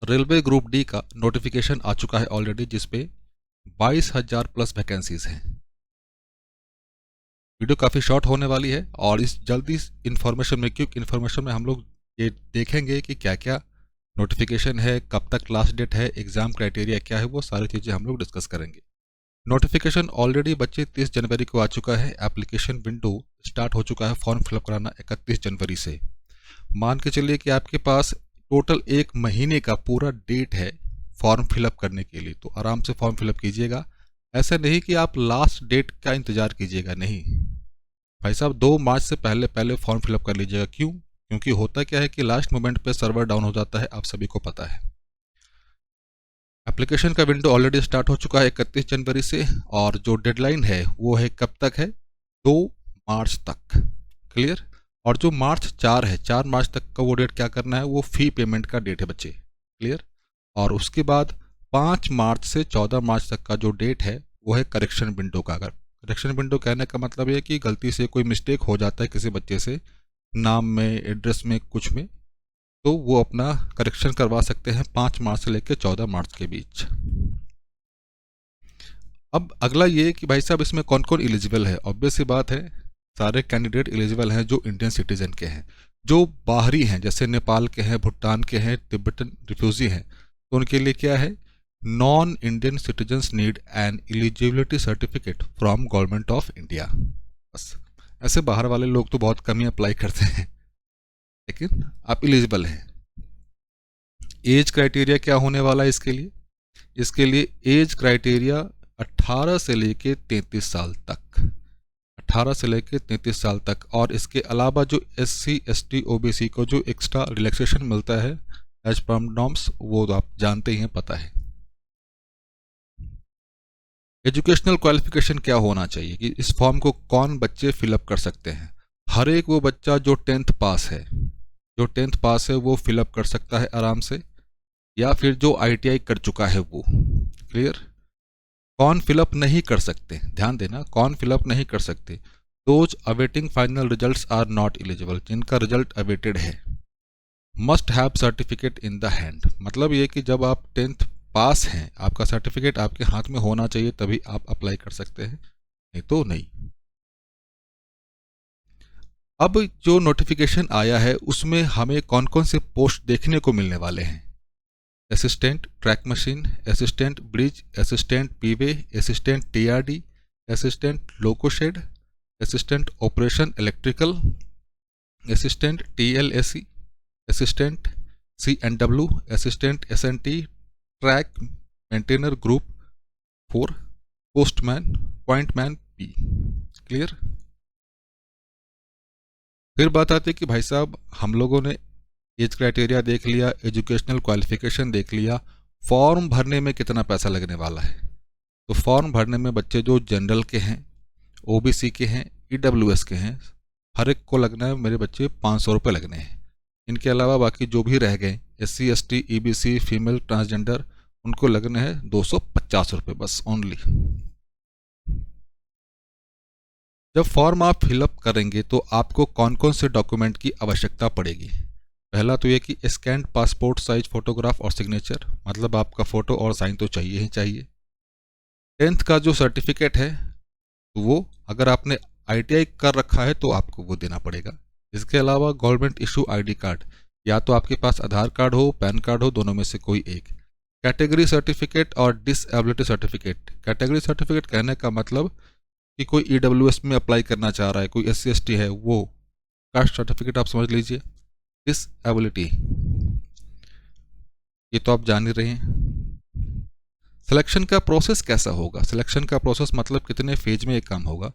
Railway group D का notification आ चुका है ऑलरेडी, जिसपे 22,000 प्लस वैकेंसीज हैं। वीडियो काफ़ी शॉर्ट होने वाली है और इस जल्दी इन्फॉर्मेशन में, क्विक इन्फॉर्मेशन में हम लोग ये देखेंगे कि क्या क्या नोटिफिकेशन है, कब तक लास्ट डेट है, एग्ज़ाम क्राइटेरिया क्या है, वो सारी चीज़ें हम लोग डिस्कस करेंगे। नोटिफिकेशन ऑलरेडी बच्चे 30 जनवरी को आ चुका है। एप्लीकेशन विंडो स्टार्ट हो चुका है फॉर्म फिलअप कराना 31 जनवरी से। मान के चलिए कि आपके पास टोटल 1 महीने का पूरा डेट है फॉर्म फिलअप करने के लिए, तो आराम से फॉर्म फिलअप कीजिएगा। ऐसा नहीं कि आप लास्ट डेट का इंतज़ार कीजिएगा, नहीं भाई साहब, 2 मार्च से पहले पहले फॉर्म फिलअप कर लीजिएगा। क्यों? क्योंकि होता क्या है कि लास्ट मोमेंट पे सर्वर डाउन हो जाता है, आप सभी को पता है। एप्लीकेशन का विंडो ऑलरेडी स्टार्ट हो चुका है 31 जनवरी से, और जो डेडलाइन है वो है कब तक है, 2 मार्च तक। क्लियर? और जो मार्च 4 है, 4 मार्च तक का वो डेट क्या करना है, वो फ़ी पेमेंट का डेट है बच्चे। क्लियर? और उसके बाद 5 मार्च से 14 मार्च तक का जो डेट है वो है करेक्शन विंडो का। अगर करेक्शन विंडो कहने का मतलब ये कि गलती से कोई मिस्टेक हो जाता है किसी बच्चे से, नाम में, एड्रेस में, कुछ में, तो वो अपना करेक्शन करवा सकते हैं 5 मार्च से लेकर 14 मार्च के बीच। अब अगला ये कि भाई साहब इसमें कौन कौन एलिजिबल है। ऑब्वियस सी बात है, सारे कैंडिडेट एलिजिबल हैं जो इंडियन सिटीजन के हैं। जो बाहरी हैं, जैसे नेपाल के हैं, भूटान के हैं, तिब्बतन रिफ्यूजी हैं, तो उनके लिए क्या है, non Indian citizens need an eligibility certificate from government of India. बस, ऐसे बाहर वाले लोग तो बहुत कम ही अप्लाई करते हैं, लेकिन आप एलिजिबल हैं। एज क्राइटेरिया क्या होने वाला है इसके लिए? इसके लिए एज क्राइटेरिया 18 से लेके 33 साल तक, 18 से लेके 33 साल तक। और इसके अलावा जो SC ST OBC को जो एक्स्ट्रा रिलैक्सेशन मिलता है एज पर नॉर्म्स, वो तो आप जानते ही हैं, पता है। एजुकेशनल क्वालिफिकेशन क्या होना चाहिए कि इस फॉर्म को कौन बच्चे फिलअप कर सकते हैं? हर एक वो बच्चा जो 10th पास है, जो 10th पास है वो फिलअप कर सकता है आराम से, या फिर जो ITI कर चुका है वो। क्लियर? कौन फिलअप नहीं कर सकते, ध्यान देना, कौन फिलअप नहीं कर सकते? Those awaiting final results are not eligible, जिनका रिजल्ट अवेटेड है। Must have certificate in the hand, मतलब ये कि जब आप 10th पास हैं, आपका सर्टिफिकेट आपके हाथ में होना चाहिए, तभी आप अप्लाई कर सकते हैं, नहीं तो नहीं। अब जो नोटिफिकेशन आया है उसमें हमें कौन कौन से पोस्ट देखने को मिलने वाले हैं? Assistant track machine, assistant bridge, assistant P way, assistant TRD, assistant loco shed, assistant operation electrical, assistant TLSE, assistant CNW, assistant SNT, track maintainer group 4, postman, pointman P। Clear? फिर बात आती है कि भाई साहब हम लोगों ने एज क्राइटेरिया देख लिया, एजुकेशनल क्वालिफिकेशन देख लिया, फॉर्म भरने में कितना पैसा लगने वाला है? तो फॉर्म भरने में बच्चे जो जनरल के हैं, OBC के हैं, EWS के हैं, हर एक को लगना है मेरे बच्चे 500 रुपये लगने हैं। इनके अलावा बाकी जो भी रह गए, SC ST EBC female transgender, उनको लगने हैं 250 रुपये बस ओनली। जब फॉर्म आप फिलअप करेंगे तो आपको कौन कौन से डॉक्यूमेंट की आवश्यकता पड़ेगी? पहला तो ये कि स्कैन पासपोर्ट साइज फोटोग्राफ और सिग्नेचर, मतलब आपका फ़ोटो और साइन तो चाहिए ही चाहिए। 10th का जो सर्टिफिकेट है तो वो अगर आपने ITI कर रखा है तो आपको वो देना पड़ेगा। इसके अलावा गवर्नमेंट इशू ID कार्ड, या तो आपके पास आधार कार्ड हो, पैन कार्ड हो, दोनों में से कोई एक। कैटेगरी सर्टिफिकेट और डिसेबिलिटी सर्टिफिकेट। कैटेगरी सर्टिफिकेट कहने का मतलब कि कोई EWS में अप्लाई करना चाह रहा है, कोई SC ST है, वो कास्ट सर्टिफिकेट आप समझ लीजिए। डिसेबिलिटी, ये तो आप जान ही रहे हैं। सिलेक्शन का प्रोसेस कैसा होगा? सिलेक्शन का प्रोसेस मतलब कितने फेज में ये काम होगा?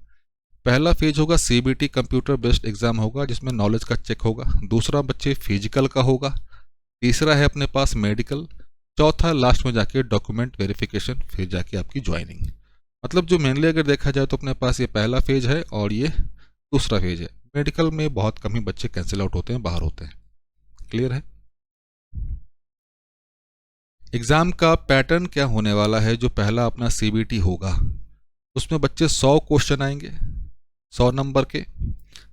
पहला फेज होगा CBT कंप्यूटर बेस्ड एग्जाम होगा, जिसमें नॉलेज का चेक होगा। दूसरा बच्चे फिजिकल का होगा। तीसरा है अपने पास मेडिकल। चौथा लास्ट में जाके डॉक्यूमेंट वेरिफिकेशन, फिर जाके आपकी ज्वाइनिंग। मतलब जो मेनली अगर देखा जाए तो अपने पास ये पहला फेज है और ये दूसरा फेज है। मेडिकल में बहुत कम ही बच्चे कैंसिल आउट होते हैं, बाहर होते हैं। क्लियर है? एग्ज़ाम का पैटर्न क्या होने वाला है? जो पहला अपना CBT होगा उसमें बच्चे 100 क्वेश्चन आएंगे, 100 नंबर के।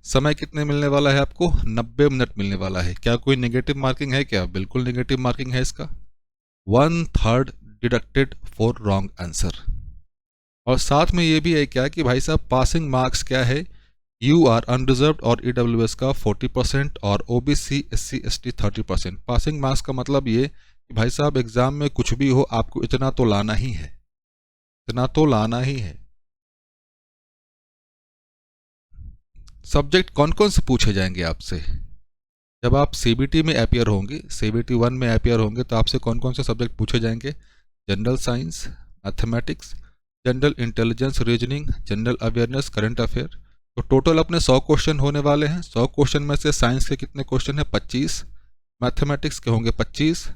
समय कितने मिलने वाला है आपको? 90 मिनट मिलने वाला है। क्या कोई नेगेटिव मार्किंग है क्या? बिल्कुल नेगेटिव मार्किंग है इसका। 1/3 डिडक्टेड फॉर रॉन्ग आंसर। और साथ में ये भी है क्या कि भाई साहब पासिंग मार्क्स क्या है, यू आर अनरिजर्व्ड और ईडब्ल्यूएस का 40% और OBC SC ST 30%। Passing marks का मतलब ये कि भाई साहब एग्जाम में कुछ भी हो आपको इतना तो लाना ही है, इतना तो लाना ही है। सब्जेक्ट कौन कौन से पूछे जाएंगे आपसे जब आप सीबीटी में अपियर होंगे, सीबीटी 1 में अपियर होंगे तो आपसे कौन कौन से सब्जेक्ट पूछे जाएंगे, general science, mathematics, general intelligence, reasoning, general awareness, current affair. तो टोटल अपने 100 क्वेश्चन होने वाले हैं। 100 क्वेश्चन में से साइंस के कितने क्वेश्चन हैं, 25, मैथमेटिक्स के होंगे 25,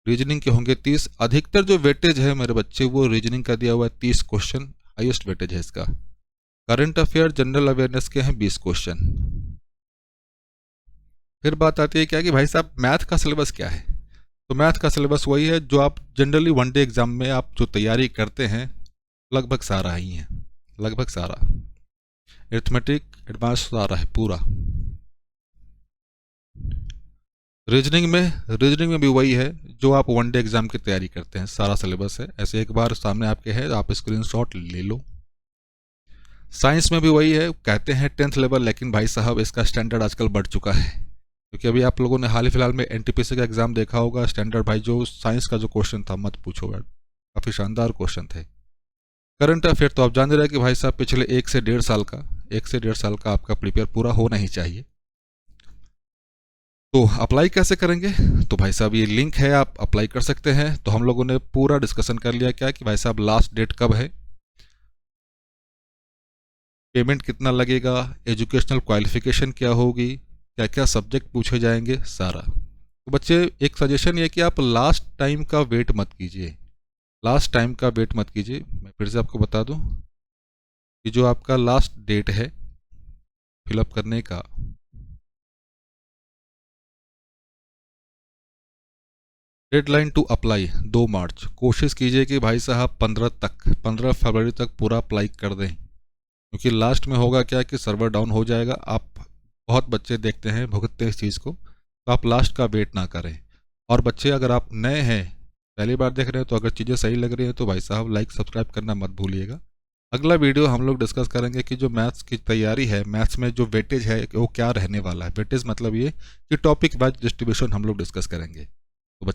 रीजनिंग के होंगे 30। अधिकतर जो वेटेज है मेरे बच्चे वो रीजनिंग का दिया हुआ है 30 क्वेश्चन, हाईएस्ट वेटेज है इसका। करंट अफेयर जनरल अवेयरनेस के हैं 20 क्वेश्चन। फिर बात आती है क्या कि भाई साहब मैथ का सिलेबस क्या है। तो मैथ का सिलेबस वही है जो आप जनरली वनडे एग्जाम में आप जो तैयारी करते हैं, लगभग सारा ही है, लगभग सारा। अरिथमेटिक एडवांस सारा है पूरा। रीजनिंग में भी वही है जो आप वनडे एग्जाम की तैयारी करते हैं, सारा सिलेबस है। ऐसे एक बार सामने आपके है, आप स्क्रीनशॉट ले लो। साइंस में भी वही है, कहते हैं 10th लेवल, लेकिन भाई साहब इसका स्टैंडर्ड आजकल बढ़ चुका है, क्योंकि अभी आप लोगों ने हाल ही फिलहाल में एनटीपीसी का एग्जाम देखा होगा। स्टैंडर्ड भाई जो साइंस का जो क्वेश्चन था मत पूछो यार, काफ़ी शानदार क्वेश्चन थे। करंट अफेयर तो आप जान रहे हैं कि भाई साहब पिछले 1 से 1.5 साल का आपका प्रिपेयर पूरा होना ही चाहिए। तो अप्लाई कैसे करेंगे, तो भाई साहब ये लिंक है, आप अप्लाई कर सकते हैं। तो हम लोगों ने पूरा डिस्कशन कर लिया क्या कि भाई साहब लास्ट डेट कब है, पेमेंट कितना लगेगा, एजुकेशनल क्वालिफिकेशन क्या होगी, क्या क्या सब्जेक्ट पूछे जाएंगे, सारा। तो बच्चे एक सजेशन ये कि आप लास्ट टाइम का वेट मत कीजिए, लास्ट टाइम का वेट मत कीजिए। मैं फिर से आपको बता दूं कि जो आपका लास्ट डेट है फिलअप करने का, डेडलाइन टू अप्लाई 2 मार्च। कोशिश कीजिए कि भाई साहब 15 फरवरी तक पूरा अप्लाई कर दें, क्योंकि लास्ट में होगा क्या कि सर्वर डाउन हो जाएगा। आप बहुत बच्चे देखते हैं भुगतते हैं इस चीज़ को, तो आप लास्ट का वेट ना करें। और बच्चे अगर आप नए हैं, पहली बार देख रहे हैं, तो अगर चीज़ें सही लग रही हैं तो भाई साहब लाइक सब्सक्राइब करना मत भूलिएगा। अगला वीडियो हम लोग डिस्कस करेंगे कि जो मैथ्स की तैयारी है, मैथ्स में जो वेटेज है वो क्या रहने वाला है। वेटेज मतलब ये कि टॉपिक वाइज डिस्ट्रीब्यूशन हम लोग डिस्कस करेंगे।